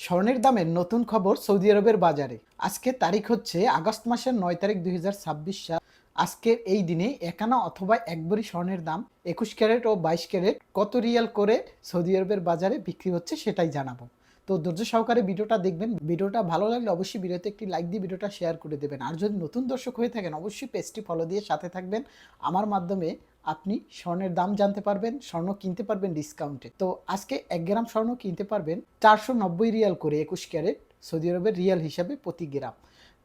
স্বর্ণের দামের নতুন খবর সৌদি আরবের বাজারে। আজকে তারিখ হচ্ছে আগস্ট মাসের ৯ তারিখ ২০২৬ সাল। আজকের এই দিনে একানা অথবা এক ভরি স্বর্ণের দাম ২১ ক্যারেট ও ২২ ক্যারেট কত রিয়াল করে সৌদি আরবের বাজারে বিক্রি হচ্ছে সেটাই জানাবো। তো ধৈর্য সহকারে ভিডিওটা দেখবেন। ভিডিওটা ভালো লাগলে অবশ্যই ভিডিওতে একটি লাইক দিয়ে ভিডিওটা শেয়ার করে দেবেন। আর যদি নতুন দর্শক হয়ে থাকেন অবশ্যই পেজটি ফলো দিয়ে সাথে থাকবেন। আমার মাধ্যমে আপনি স্বর্ণের দাম জানতে পারবেন, স্বর্ণ কিনতে পারবেন ডিসকাউন্টে। তো আজকে ১ গ্রাম স্বর্ণ কিনতে পারবেন ৪৯০ রিয়াল করে ২১ ক্যারেট সৌদি আরবের রিয়াল হিসাবে প্রতি গ্রাম।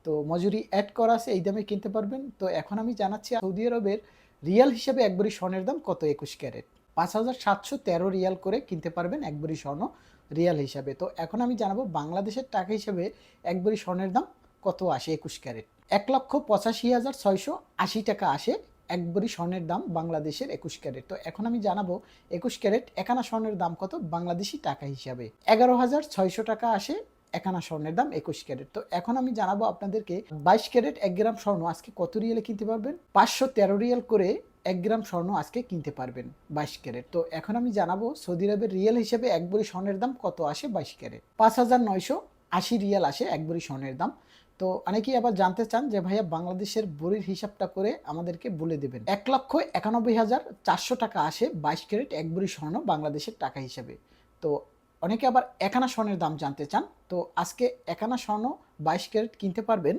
তো মজুরি অ্যাড করা আছে, এই দামে কিনতে পারবেন। তো এখন আমি জানাচ্ছি সৌদি আরবের রিয়াল হিসাবে এক ভরি স্বর্ণের দাম কত ২১ ক্যারেট। ৫,৭১৩ রিয়াল করে কিনতে পারবেন এক ভরি স্বর্ণ রিয়াল হিসাবে। তো এখন আমি জানাবো বাংলাদেশের টাকা হিসাবে এক ভরি স্বর্ণের দাম কত আসে ২১ ক্যারেট। ১,৮৫,৬৮০ টাকা আসে এক ভরি স্বর্ণের দাম বাংলাদেশের ২১ ক্যারেট। তো এখন আমি জানাবো ২১ ক্যারেট একানা স্বর্ণের দাম কত বাংলাদেশি টাকা হিসাবে। ১১,৬০০ টাকা আসে একানা স্বর্ণের দাম ২১ ক্যারেট। তো এখন আমি জানাবো আপনাদেরকে ২২ ক্যারেট ১ গ্রাম স্বর্ণ আজকে কত রিয়ালে কিনতে পারবেন। ৫১৩ রিয়াল করে ১ গ্রাম স্বর্ণ আজকে কিনতে পারবেন ২২ ক্যারেট। তো এখন আমি জানাবো সৌদি আরবের রিয়াল হিসেবে এক ভরি স্বর্ণের দাম কত আসে ২২ ক্যারেট। ৫,৯৮০ রিয়াল আসে এক ভরি স্বর্ণের দাম। তো অনেকেই আবার জানতে চান যে ভাইয়া বাংলাদেশের ভরির হিসাবটা করে আমাদেরকে বলে দেবেন। ১,৯১,৪০০ টাকা আসে ২২ ক্যারেট এক ভরি স্বর্ণ বাংলাদেশের টাকা হিসেবে। তো অনেকে আবার একানা স্বর্ণের দাম জানতে চান। তো আজকে একানা স্বর্ণ ২২ ক্যারেট কিনতে পারবেন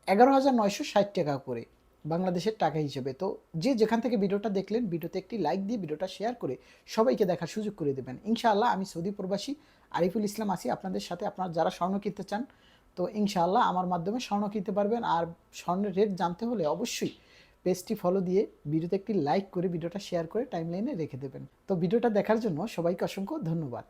১১,৯৬০ টাকা করে বাংলাদেশের টাকা হিসেবে। তো যে যেখান থেকে ভিডিওটা দেখলেন ভিডিওতে একটি লাইক দিয়ে ভিডিওটা শেয়ার করে সবাইকে দেখার সুযোগ করে দেবেন। ইনশাআল্লাহ আমি সৌদি প্রবাসী আরিফুল ইসলাম আছি আপনাদের সাথে। আপনারা যারা স্বর্ণ কিনতে চান তো ইনশাআল্লাহ আমার মাধ্যমে স্বর্ণ কিনতে পারবেন। আর স্বর্ণের রেট জানতে হলে অবশ্যই পেজটি ফলো দিয়ে ভিডিওতে একটি লাইক করে ভিডিওটা শেয়ার করে টাইমলাইনে রেখে দেবেন। তো ভিডিওটা দেখার জন্য সবাইকে অসংখ্য ধন্যবাদ।